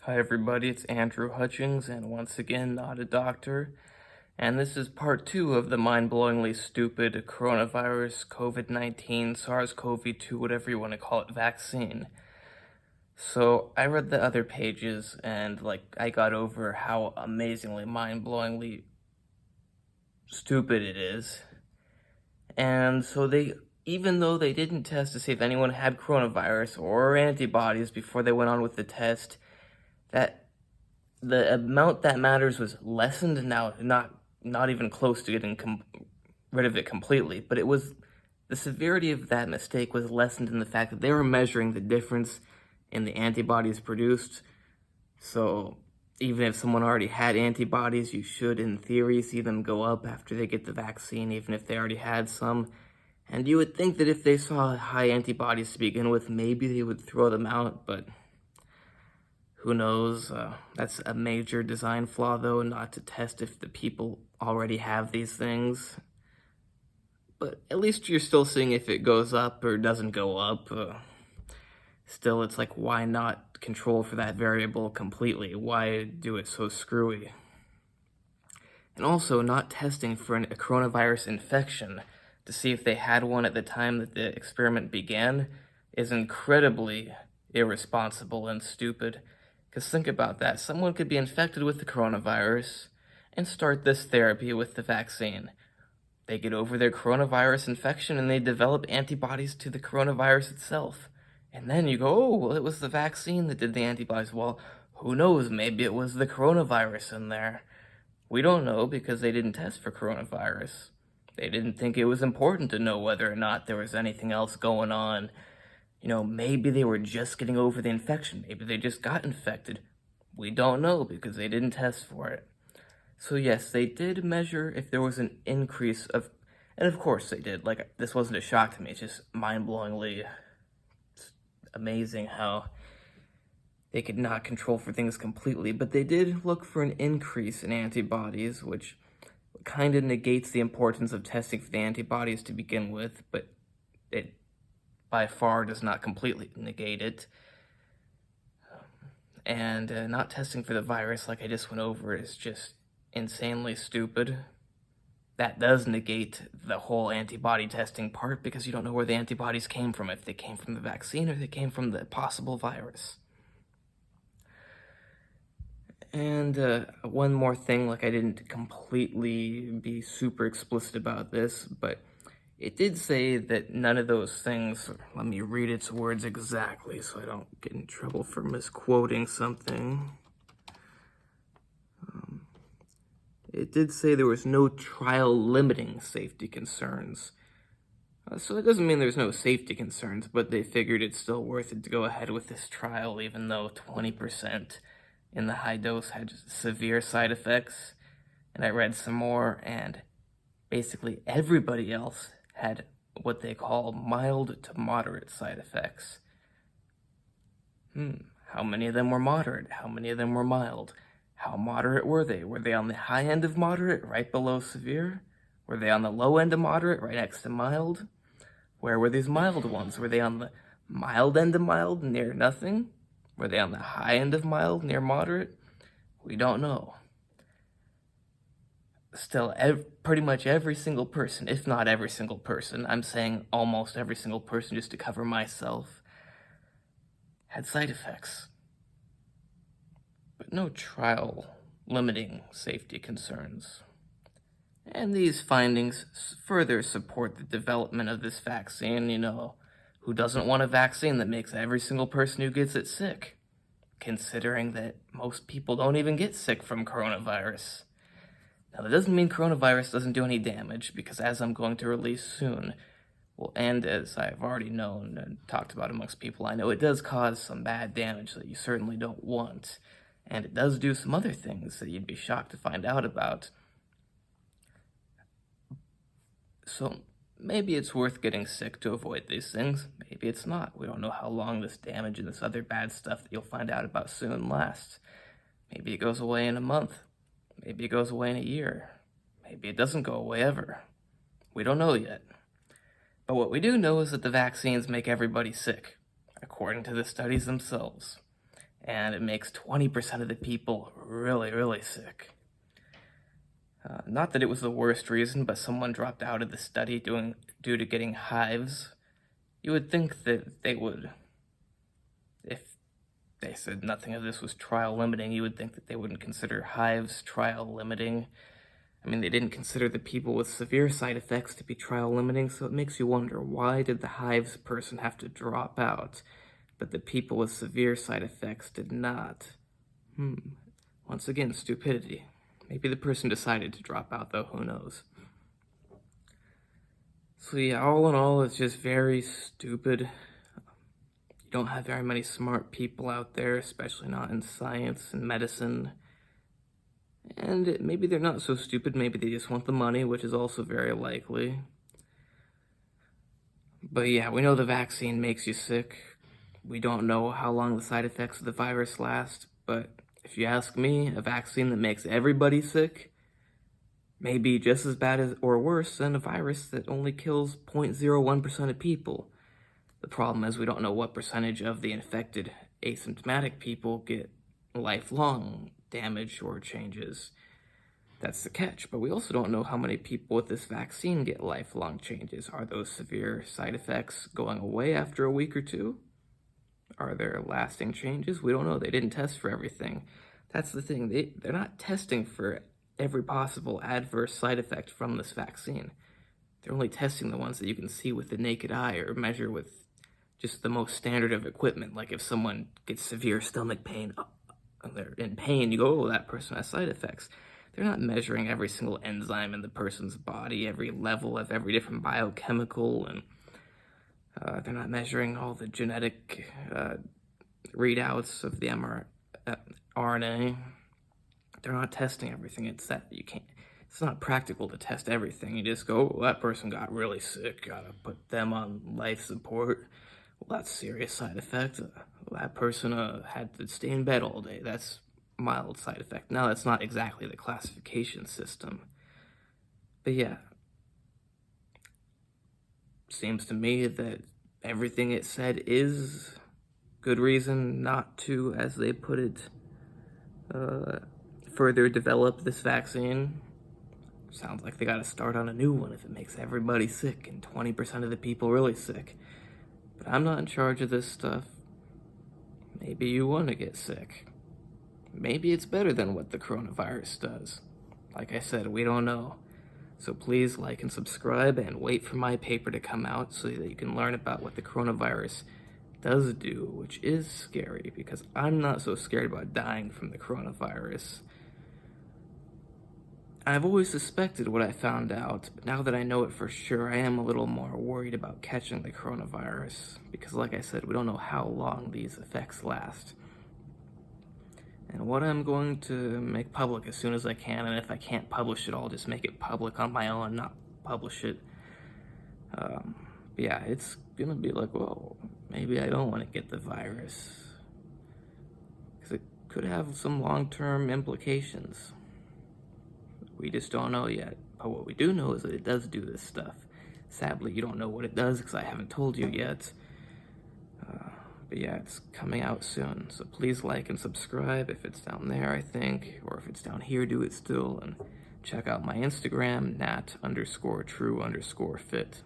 Hi everybody, it's Andrew Hutchings, and once again, not a doctor. And this is part 2 of the mind-blowingly stupid coronavirus, COVID-19, SARS-CoV-2, whatever you want to call it, vaccine. So I read the other pages, and I got over how amazingly mind-blowingly stupid it is. And so even though they didn't test to see if anyone had coronavirus or antibodies before they went on with the test, that the amount that matters was lessened now, not even close to getting rid of it completely, but it was, the severity of that mistake was lessened in the fact that they were measuring the difference in the antibodies produced. So even if someone already had antibodies, you should, in theory, see them go up after they get the vaccine, even if they already had some. And you would think that if they saw high antibodies to begin with, maybe they would throw them out, but who knows? That's a major design flaw, though, not to test if the people already have these things. But at least you're still seeing if it goes up or doesn't go up. Still, it's like, why not control for that variable completely? Why do it so screwy? And also, not testing for a coronavirus infection to see if they had one at the time that the experiment began is incredibly irresponsible and stupid. Because think about that. Someone could be infected with the coronavirus and start this therapy with the vaccine. They get over their coronavirus infection and they develop antibodies to the coronavirus itself. And then you go, oh, well, it was the vaccine that did the antibodies. Well, who knows? Maybe it was the coronavirus in there. We don't know because they didn't test for coronavirus. They didn't think it was important to know whether or not there was anything else going on. You know, maybe they were just getting over the infection. Maybe they just got infected. We don't know because they didn't test for it. So yes, they did measure if there was an increase of, and of course they did. Like, this wasn't a shock to me. It's just mind-blowingly amazing how they could not control for things completely. But they did look for an increase in antibodies, which kind of negates the importance of testing for the antibodies to begin with, but it by far does not completely negate it. And not testing for the virus, like I just went over, is just insanely stupid. That does negate the whole antibody testing part, because you don't know where the antibodies came from, if they came from the vaccine or they came from the possible virus. And one more thing, I didn't completely be super explicit about this, but it did say that none of those things, let me read its words exactly so I don't get in trouble for misquoting something. It did say there was no trial-limiting safety concerns. So that doesn't mean there's no safety concerns, but they figured it's still worth it to go ahead with this trial, even though 20% in the high dose had severe side effects. And I read some more, and basically everybody else had what they call mild to moderate side effects. How many of them were moderate? How many of them were mild? How moderate were they? Were they on the high end of moderate, right below severe? Were they on the low end of moderate, right next to mild? Where were these mild ones? Were they on the mild end of mild, near nothing? Were they on the high end of mild, near moderate? We don't know. Still, pretty much every single person, if not every single person, I'm saying almost every single person just to cover myself, had side effects. But no trial limiting safety concerns. And these findings further support the development of this vaccine. You know, who doesn't want a vaccine that makes every single person who gets it sick? Considering that most people don't even get sick from coronavirus. Now, that doesn't mean coronavirus doesn't do any damage, because as I'm going to release soon, well, and as I've already known and talked about amongst people I know, it does cause some bad damage that you certainly don't want. And it does do some other things that you'd be shocked to find out about. So maybe it's worth getting sick to avoid these things. Maybe it's not. We don't know how long this damage and this other bad stuff that you'll find out about soon lasts. Maybe it goes away in a month. Maybe it goes away in a year. Maybe it doesn't go away ever. We don't know yet. But what we do know is that the vaccines make everybody sick, according to the studies themselves. and it makes 20% of the people really, really sick. Not that it was the worst reason, but someone dropped out of the study due to getting hives. You would think that they would, if they said nothing of this was trial limiting, you would think that they wouldn't consider hives trial limiting. I mean, they didn't consider the people with severe side effects to be trial limiting, so it makes you wonder, why did the hives person have to drop out, but the people with severe side effects did not? Once again, stupidity. Maybe the person decided to drop out, though, who knows? So yeah, all in all, it's just very stupid. You don't have very many smart people out there, especially not in science and medicine. And maybe they're not so stupid, maybe they just want the money, which is also very likely. But yeah, we know the vaccine makes you sick. We don't know how long the side effects of the virus last, but if you ask me, a vaccine that makes everybody sick may be just as bad as or worse than a virus that only kills 0.01% of people. The problem is we don't know what percentage of the infected asymptomatic people get lifelong damage or changes. That's the catch, but we also don't know how many people with this vaccine get lifelong changes. Are those severe side effects going away after a week or two? Are there lasting changes? We don't know. They didn't test for everything. That's the thing. They're not testing for every possible adverse side effect from this vaccine. They're only testing the ones that you can see with the naked eye or measure with just the most standard of equipment. Like if someone gets severe stomach pain, and they're in pain, you go, oh, that person has side effects. They're not measuring every single enzyme in the person's body, every level of every different biochemical, and they're not measuring all the genetic readouts of the RNA. They're not testing everything. It's not practical to test everything. You just go, oh, that person got really sick, gotta put them on life support. Well, that's a serious side effect. That person had to stay in bed all day. That's mild side effect. Now, that's not exactly the classification system. But yeah, seems to me that everything it said is good reason not to, as they put it, further develop this vaccine. Sounds like they gotta start on a new one if it makes everybody sick and 20% of the people really sick. But I'm not in charge of this stuff. Maybe you want to get sick. Maybe it's better than what the coronavirus does. Like I said, we don't know. So please like and subscribe and wait for my paper to come out so that you can learn about what the coronavirus does do, which is scary because I'm not so scared about dying from the coronavirus. I've always suspected what I found out, but now that I know it for sure, I am a little more worried about catching the coronavirus because, like I said, we don't know how long these effects last. And what I'm going to make public as soon as I can, and if I can't publish it, I'll just make it public on my own, not publish it. But yeah, it's gonna be like, whoa, maybe I don't want to get the virus because it could have some long-term implications. We just don't know yet. But what we do know is that it does do this stuff. Sadly, you don't know what it does because I haven't told you yet. But yeah, it's coming out soon. So please like and subscribe if it's down there, I think. Or if it's down here, do it still. And check out my Instagram, nat_true_fit.